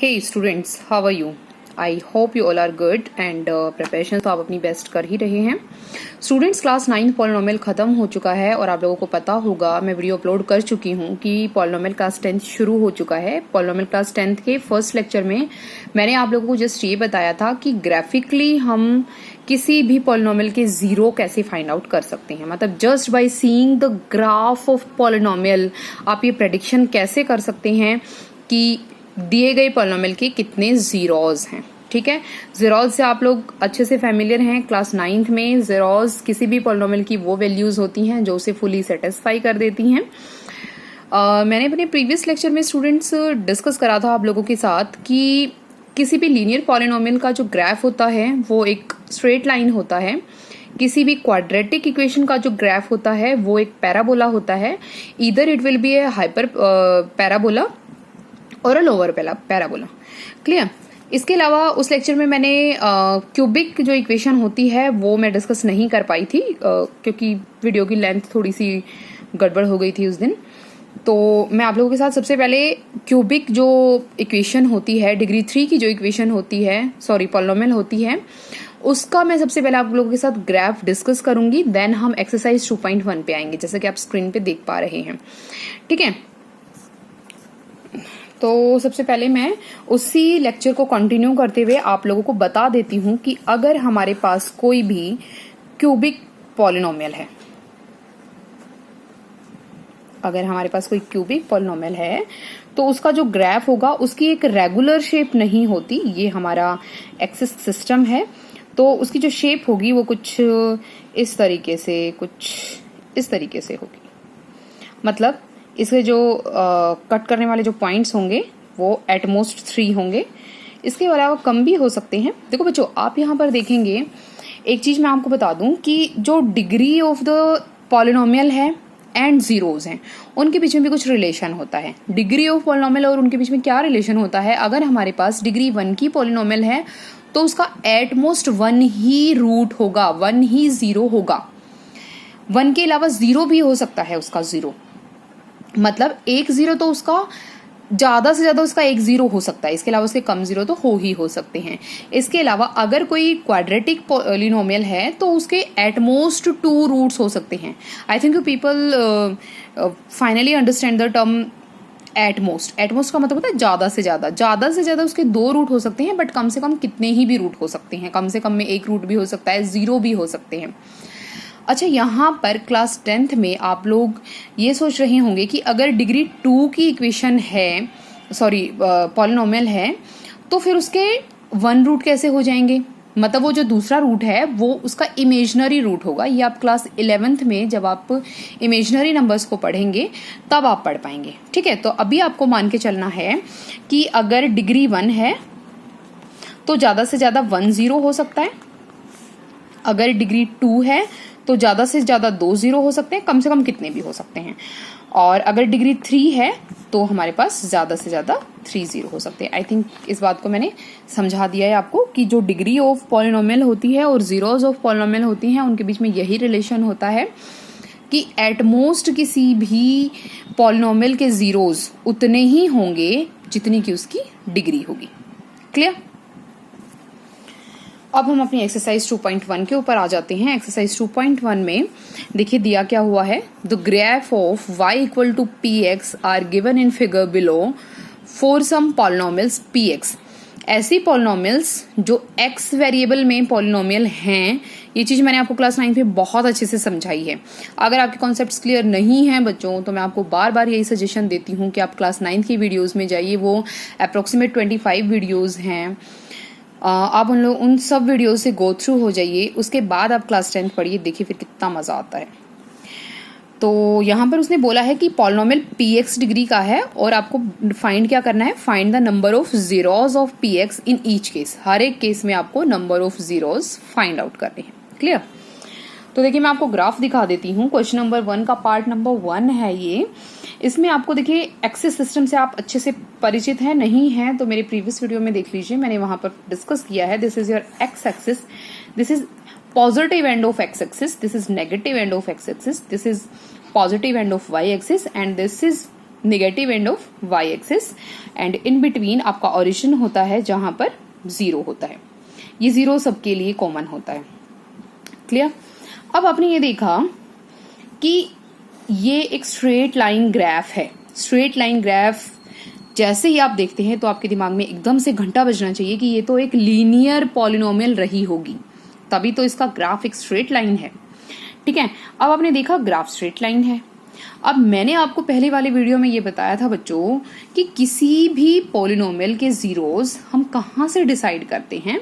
Hey students, how are you? I hope you all are good and preparations तो आप अपनी best कर ही रहे हैं। स्टूडेंट्स क्लास 9 पॉलिनोमियल खत्म हो चुका है और आप लोगों को पता होगा, मैं वीडियो अपलोड कर चुकी हूँ कि पॉलिनोमियल क्लास 10 शुरू हो चुका है। पॉलिनोमियल क्लास 10 के फर्स्ट लेक्चर में मैंने आप लोगों को जस्ट ये बताया था कि ग्राफिकली हम किसी भी पॉलिनोमियल के जीरो कैसे फाइंड आउट कर सकते हैं। मतलब just by seeing the graph of polynomial आप ये प्रेडिक्शन कैसे कर सकते हैं कि दिए गए पॉलिनोमियल के कितने जीरोज हैं। ठीक है, जीरोज से आप लोग अच्छे से फैमिलियर हैं। क्लास 9th में जीरोज किसी भी पॉलिनोमियल की वो वैल्यूज होती हैं जो उसे फुली सेटिस्फाई कर देती हैं। मैंने अपने प्रीवियस लेक्चर में स्टूडेंट्स डिस्कस करा था आप लोगों के साथ कि किसी भी लीनियर पॉलिनोमियल का जो ग्राफ होता है वो एक स्ट्रेट लाइन होता है। किसी भी क्वाड्रेटिक इक्वेशन का जो ग्राफ होता है वो एक पैराबोला होता है। Either it will be A hyper parabola और अ लोअर पैराबोला। क्लियर। इसके अलावा उस लेक्चर में मैंने क्यूबिक जो इक्वेशन होती है वो मैं डिस्कस नहीं कर पाई थी क्योंकि वीडियो की लेंथ थोड़ी सी गड़बड़ हो गई थी उस दिन। तो मैं आप लोगों के साथ सबसे पहले क्यूबिक जो इक्वेशन होती है, डिग्री 3 की जो इक्वेशन होती है, पॉलिनोमियल होती है, उसका मैं सबसे पहले आप लोगों के साथ ग्राफ डिस्कस करूंगी। देन हम एक्सरसाइज 2.1 पे आएंगे, जैसे कि आप स्क्रीन पे देख पा रहे हैं। ठीक है, तो सबसे पहले मैं उसी लेक्चर को कंटिन्यू करते हुए आप लोगों को बता देती हूं कि अगर हमारे पास कोई भी क्यूबिक पॉलिनोमियल है, अगर हमारे पास कोई क्यूबिक पॉलिनोमियल है तो उसका जो ग्राफ होगा उसकी एक रेगुलर शेप नहीं होती। ये हमारा एक्सिस सिस्टम है तो उसकी जो शेप होगी वो कुछ इस तरीके से, कुछ इस तरीके से होगी। मतलब इसके जो कट करने वाले जो पॉइंट्स होंगे वो एटमोस्ट 3 होंगे। इसके अलावा कम भी हो सकते हैं। देखो बच्चों, आप यहाँ पर देखेंगे, एक चीज मैं आपको बता दूं कि जो डिग्री ऑफ द पॉलिनोमियल है एंड जीरोज हैं उनके बीच में भी कुछ रिलेशन होता है। डिग्री ऑफ पॉलिनोमियल और उनके बीच में क्या रिलेशन होता है? अगर हमारे पास डिग्री 1 की पॉलिनोमियल है तो उसका एटमोस्ट 1 ही रूट होगा, 1 ही जीरो होगा। 1 के अलावा जीरो भी हो सकता है उसका जीरो, मतलब एक जीरो तो उसका ज्यादा से ज्यादा उसका एक जीरो हो सकता है। इसके अलावा उसके कम जीरो तो हो सकते हैं। इसके अलावा अगर कोई क्वाड्रेटिक पॉलिनोमियल है तो उसके एटमोस्ट 2 रूट्स हो सकते हैं। I think you people finally understand the term utmost. Utmost का मतलब होता है ज्यादा से ज्यादा। ज्यादा से ज्यादा उसके 2 रूट हो सकते हैं, बट कम से कम कितने ही भी रूट हो सकते हैं। कम से कम में 1 रूट भी हो सकता है, 0 भी हो सकते हैं। अच्छा, यहाँ पर क्लास 10th में आप लोग ये सोच रहे होंगे कि अगर डिग्री 2 की इक्वेशन है, पॉलिनोमियल है, तो फिर उसके 1 रूट कैसे हो जाएंगे? मतलब वो जो दूसरा रूट है वो उसका इमेजनरी रूट होगा। ये आप क्लास 11th में जब आप इमेजनरी नंबर्स को पढ़ेंगे तब आप पढ़ पाएंगे। ठीक है, तो अभी आपको मान के चलना है कि अगर डिग्री 1 है तो ज्यादा से ज्यादा 1 0 हो सकता है। अगर डिग्री 2 है तो ज्यादा से ज्यादा 2 0 हो सकते हैं, कम से कम कितने भी हो सकते हैं। और अगर डिग्री 3 है तो हमारे पास ज्यादा से ज्यादा 3 0 हो सकते हैं। आई थिंक इस बात को मैंने समझा दिया है आपको कि जो डिग्री ऑफ पॉलिनोमियल होती है और जीरोज ऑफ पॉलिनोमियल होती हैं उनके बीच में यही रिलेशन होता है कि एटमोस्ट किसी भी पॉलिनोमियल के जीरोज उतने ही होंगे जितनी की उसकी डिग्री होगी। क्लियर। अब हम अपनी एक्सरसाइज 2.1 के ऊपर आ जाते हैं। एक्सरसाइज 2.1 में देखिए दिया क्या हुआ है। The graph of y equal to px are given in figure below for some polynomials px। ऐसी पॉलिनोमियल्स जो x वेरिएबल में पॉलिनोमियल हैं, ये चीज मैंने आपको क्लास 9 में बहुत अच्छे से समझाई है। अगर आपके कॉन्सेप्ट्स क्लियर नहीं हैं बच्चों तो मैं आपको बार बार यही सजेशन देती हूँ कि आप क्लास 9 की वीडियोज में जाइए। वो अप्रोक्सीमेट 25 वीडियोज हैं। आप उन सब वीडियो से गो थ्रू हो जाइए, उसके बाद आप क्लास 10 पढ़िए, देखिए फिर कितना मजा आता है। तो यहाँ पर उसने बोला है कि पॉलिनोमियल px डिग्री का है और आपको फाइंड क्या करना है? Find the number of zeros of px in each case. हर एक केस में आपको number of zeros find out करने हैं। क्लियर। तो देखिए मैं आपको ग्राफ दिखा देती हूँ। क्वेश्चन नंबर 1 का पार्ट नंबर 1 है ये। इसमें आपको देखिए एक्सिस सिस्टम से आप अच्छे से परिचित है नहीं है तो मेरे प्रीवियस वीडियो में देख लीजिए, मैंने वहां पर डिस्कस किया है। This is your X axis, this is positive end of X axis, this is negative end of X axis, this is positive end of Y axis and this is negative end of Y axis, and in between आपका origin होता है जहां पर 0 होता है। ये 0 सबके लिए कॉमन होता है। क्लियर? अब आपने ये देखा कि ये एक स्ट्रेट लाइन ग्राफ है। स्ट्रेट लाइन ग्राफ जैसे ही आप देखते हैं तो आपके दिमाग में एकदम से घंटा बजना चाहिए कि ये तो एक लीनियर पॉलिनोमियल रही होगी, तभी तो इसका ग्राफ एक स्ट्रेट लाइन है। ठीक है, अब आपने देखा ग्राफ स्ट्रेट लाइन है। अब मैंने आपको पहले वाले वीडियो में ये बताया था बच्चों कि किसी भी पॉलिनोमियल के जीरोस हम कहाँ से डिसाइड करते हैं,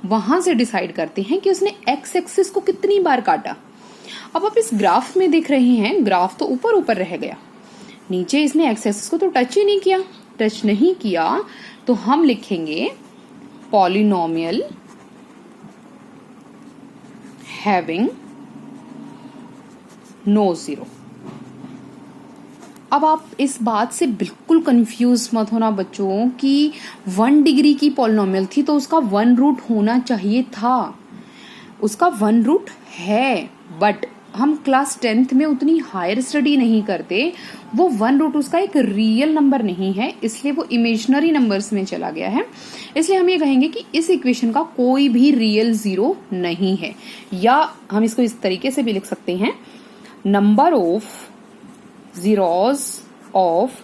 वहां से डिसाइड करते हैं कि उसने एक्स एक्सिस को कितनी बार काटा। अब आप इस ग्राफ में देख रहे हैं, ग्राफ तो ऊपर ऊपर रह गया, नीचे इसने एक्स एक्सिस को तो टच ही नहीं किया। टच नहीं किया तो हम लिखेंगे पॉलिनोमियल हैविंग नो जीरो। अब आप इस बात से बिल्कुल कंफ्यूज मत होना बच्चों कि 1 डिग्री की पॉलिनोमियल थी तो उसका 1 रूट होना चाहिए था। उसका 1 रूट है, बट हम क्लास 10th में उतनी हायर स्टडी नहीं करते। वो 1 रूट उसका एक रियल नंबर नहीं है, इसलिए वो इमेजिनरी नंबर्स में चला गया है। इसलिए हम ये कहेंगे कि इस इक्वेशन का कोई भी रियल जीरो नहीं है, या हम इसको इस तरीके से भी लिख सकते हैं, number of zeros of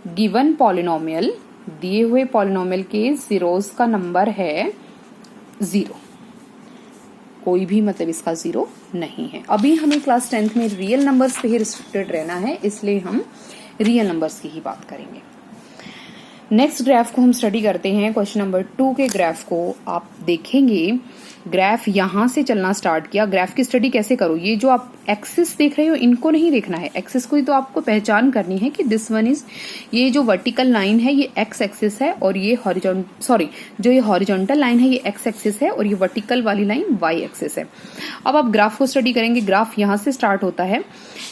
given polynomial, दिए हुए पॉलिनोमियल के जीरोस का नंबर है 0। कोई भी मतलब इसका 0 नहीं है। अभी हमें क्लास 10th में रियल नंबर्स पे ही रिस्ट्रिक्टेड रहना है, इसलिए हम रियल नंबर्स की ही बात करेंगे। नेक्स्ट ग्राफ को हम स्टडी करते हैं। क्वेश्चन नंबर 2 के ग्राफ को आप देखेंगे, ग्राफ यहां से चलना स्टार्ट किया। ग्राफ की स्टडी कैसे करो, ये जो आप एक्सिस देख रहे हो इनको नहीं देखना है, एक्सिस को ही तो आपको पहचान करनी है कि दिस वन इज, ये जो वर्टिकल लाइन है ये एक्स एक्सिस है, और ये जो ये हॉरिजॉन्टल लाइन है ये एक्स एक्सिस है, और ये वर्टिकल वाली लाइन वाई एक्सिस है। अब आप ग्राफ को स्टडी करेंगे। ग्राफ यहां से स्टार्ट होता है,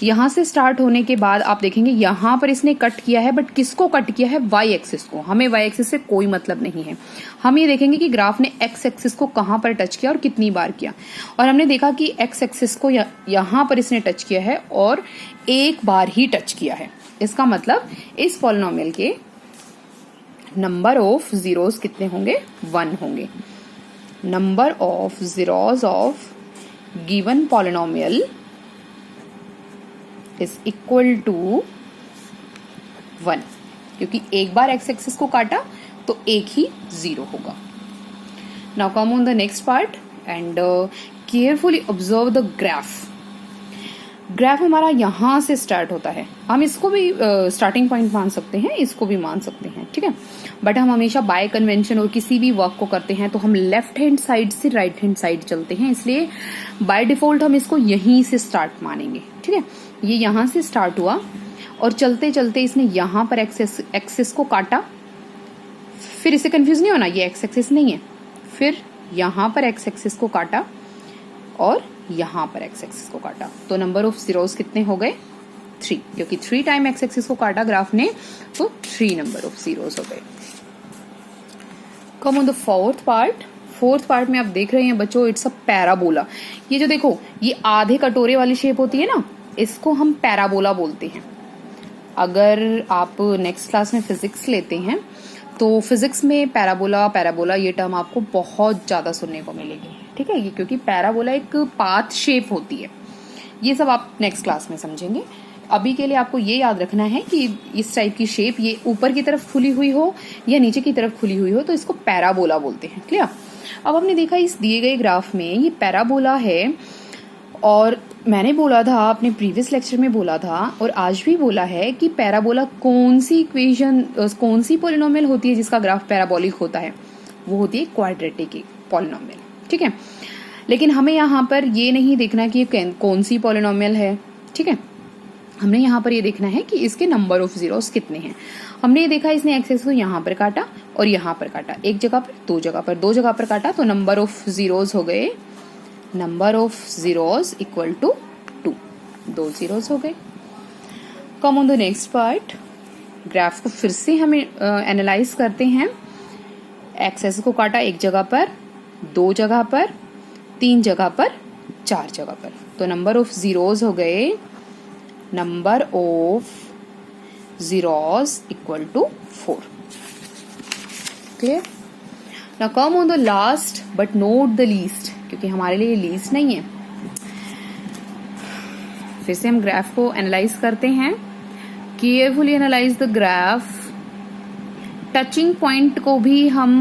यहां से स्टार्ट होने के बाद आप देखेंगे यहां पर इसने कट किया है, बट किसको कट किया है? वाई एक्सिस को। हमें वाई एक्सिस से कोई मतलब नहीं है, हम ये देखेंगे कि ग्राफ ने एक्स एक्सिस को कहां पर टच किया और कितनी बार किया। और हमने देखा कि एक्स एक्सिस को यहां पर इसने टच किया है और एक बार ही टच किया है। इसका मतलब इस पॉलिनोमियल के नंबर ऑफ जीरोस कितने होंगे? 1 होंगे। Number of zeros of given polynomial is equal to 1, क्योंकि एक बार एक्स एक्सिस को काटा तो एक ही 0 होगा। Now come on the next part and carefully observe the graph. Graph हमारा यहां से स्टार्ट होता है, हम इसको भी स्टार्टिंग पॉइंट मान सकते हैं, इसको भी मान सकते हैं, ठीक है। बट हम हमेशा बाय कन्वेंशन और किसी भी वर्क को करते हैं तो हम लेफ्ट हैंड साइड से राइट हैंड साइड चलते हैं, इसलिए बाय डिफॉल्ट हम इसको यहीं से स्टार्ट मानेंगे, ठीक है। ये यहां से स्टार्ट हुआ और चलते चलते इसने यहां पर एक्सिस को काटा। फिर इसे कंफ्यूज नहीं होना, ये एक्स एक्सिस नहीं है। फिर यहां पर एक्स एक्सिस को काटा और यहां पर एक्स एक्सिस को काटा, तो नंबर ऑफ जीरोस कितने हो गए? 3, क्योंकि 3 टाइम एक्स एक्सिस को काटा ग्राफ ने, तो 3 नंबर ऑफ जीरोस हो गए। Come on the fourth part. Fourth part में आप देख रहे हैं बच्चों, इट्स अ पैराबोला। ये जो देखो, ये आधे कटोरे वाली शेप होती है ना, इसको हम पैराबोला बोलते हैं। अगर आप नेक्स्ट क्लास में फिजिक्स लेते हैं तो फिजिक्स में पैराबोला ये टर्म आपको बहुत ज्यादा सुनने को मिलेगी, ठीक है। ये क्योंकि पैराबोला एक पाथ शेप होती है, ये सब आप नेक्स्ट क्लास में समझेंगे। अभी के लिए आपको ये याद रखना है कि इस टाइप की शेप ये ऊपर की तरफ खुली हुई हो या नीचे की तरफ खुली हुई हो तो इसको पैराबोला बोलते हैं, क्लियर। अब हमने देखा इस दिए गए ग्राफ में ये पैराबोला है, और मैंने बोला था, अपने प्रीवियस लेक्चर में बोला था और आज भी बोला है कि पैराबोला कौन सी पॉलिनोमियल होती है जिसका ग्राफ पैराबोलिक होता है? वो होती है क्वाड्रेटिक पॉलिनोमियल, ठीक है। लेकिन हमें यहाँ पर ये नहीं देखना कि ये कौन सी पॉलिनोमियल है, ठीक है। हमने यहाँ पर ये देखना है कि इसके नंबर ऑफ जीरोस कितने हैं। हमने ये देखा इसने एक्सिस को यहाँ पर काटा और यहाँ पर काटा, एक जगह पर, दो जगह पर काटा, तो नंबर ऑफ जीरोस हो गए, number of zeros equal to 2, 2 zeros हो गए। Come on the next part. Graph को फिर से हम एनालाइज करते हैं। एक्सिस को काटा एक जगह पर, 2 जगह पर, 3 जगह पर, 4 जगह पर, तो नंबर ऑफ जीरोस हो गए, number of zeros equal to 4. Clear? Now come on the last but not the least, क्योंकि हमारे लिए लीस्ट नहीं है. फिर से हम ग्राफ को एनालाइज करते हैं. Carefully analyse the graph. Touching point को भी हम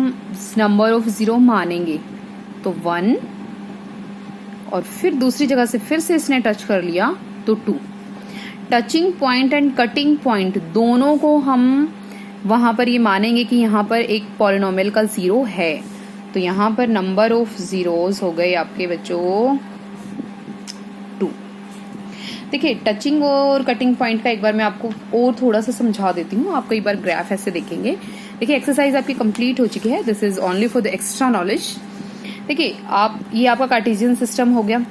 नंबर ऑफ जीरो मानेंगे, तो 1, और फिर दूसरी जगह से फिर से इसने टच कर लिया तो 2. Touching point and cutting point दोनों को हम वहां पर ये मानेंगे कि यहाँ पर एक पॉलिनोमियल का जीरो है. तो यहाँ पर नंबर ऑफ जीरोस हो गए आपके बच्चों 2. देखिए टचिंग और कटिंग पॉइंट का एक बार मैं आपको और थोड़ा सा समझा देती हूँ. आप कई बार ग्राफ ऐसे देखेंगे. देखिए एक्सरसाइज आपकी कंप्लीट हो चुकी है. This is only for the extra knowledge. देखिए ये आपका कार्टेशियन सिस्टम हो गया.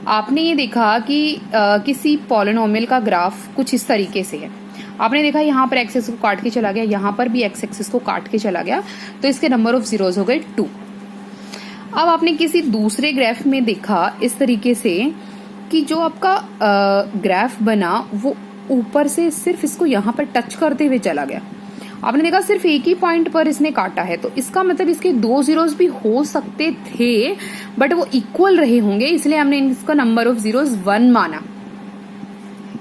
आपने ये देखा कि किसी पॉलिनोमियल का ग्राफ कुछ इस तरीके से है. आपने देखा यहाँ पर एक्सेस को काट के चला गया, यहाँ पर भी एक्स एक्सिस को काट के चला गया, तो इसके नंबर ऑफ जीरोस हो गए 2. अब आपने किसी दूसरे ग्राफ में देखा इस तरीके से कि जो आपका ग्राफ बना वो ऊपर से सिर्फ इसको यहाँ पर टच करते हुए चला गया. आपने देखा सिर्फ एक ही पॉइंट पर इसने काटा है, तो इसका मतलब इसके 2 जीरोस भी हो सकते थे, बट वो इक्वल रहे होंगे, इसलिए हमने इसका नंबर ऑफ जीरोस 1 माना.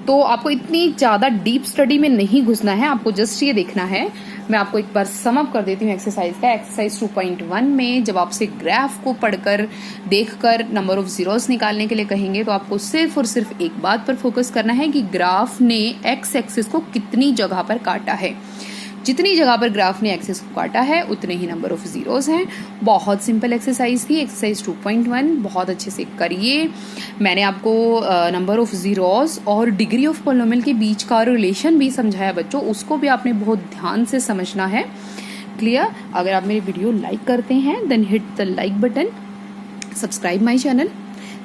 तो आपको इतनी ज्यादा डीप स्टडी में नहीं घुसना है, आपको जस्ट ये देखना है. मैं आपको एक बार सम अप कर देती हूँ एक्सरसाइज का. एक्सरसाइज 2.1 में जब आपसे ग्राफ को पढ़कर देखकर नंबर ऑफ जीरोस निकालने के लिए कहेंगे, तो आपको सिर्फ और सिर्फ एक बात पर फोकस करना है कि ग्राफ ने एक्स एक्सिस को कितनी जगह पर काटा है. जितनी जगह पर ग्राफ ने एक्सिस को काटा है उतने ही नंबर ऑफ जीरोस हैं. बहुत सिंपल एक्सरसाइज थी. एक्सरसाइज 2.1 बहुत अच्छे से करिए. मैंने आपको नंबर ऑफ जीरोस और डिग्री ऑफ पॉलिनोमियल के बीच का रिलेशन भी समझाया बच्चों, उसको भी आपने बहुत ध्यान से समझना है. क्लियर? अगर आप मेरी वीडियो लाइक करते हैं then hit the like button. Subscribe my channel.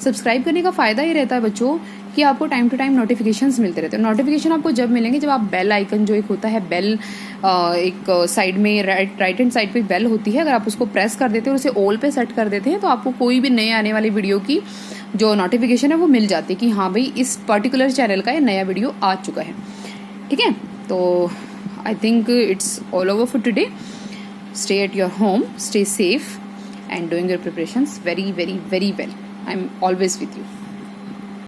Subscribe करने का फायदा ये रहता है बच्चों कि आपको टाइम टू टाइम नोटिफिकेशंस मिलते रहते हैं. नोटिफिकेशन आपको जब मिलेंगे जब आप बेल आइकन जो एक होता है, बेल एक साइड में राइट हैंड साइड पे बेल होती है, अगर आप उसको प्रेस कर देते हैं और उसे ऑल पे सेट कर देते हैं, तो आपको कोई भी नए आने वाली वीडियो की जो नोटिफिकेशन है वो मिल जाती है कि हाँ भाई इस पर्टिकुलर चैनल का ये नया वीडियो आ चुका है. ठीक है, तो I think it's all over for today. Stay at your home, stay safe and doing your preparations very, very, very well. I'm always with you.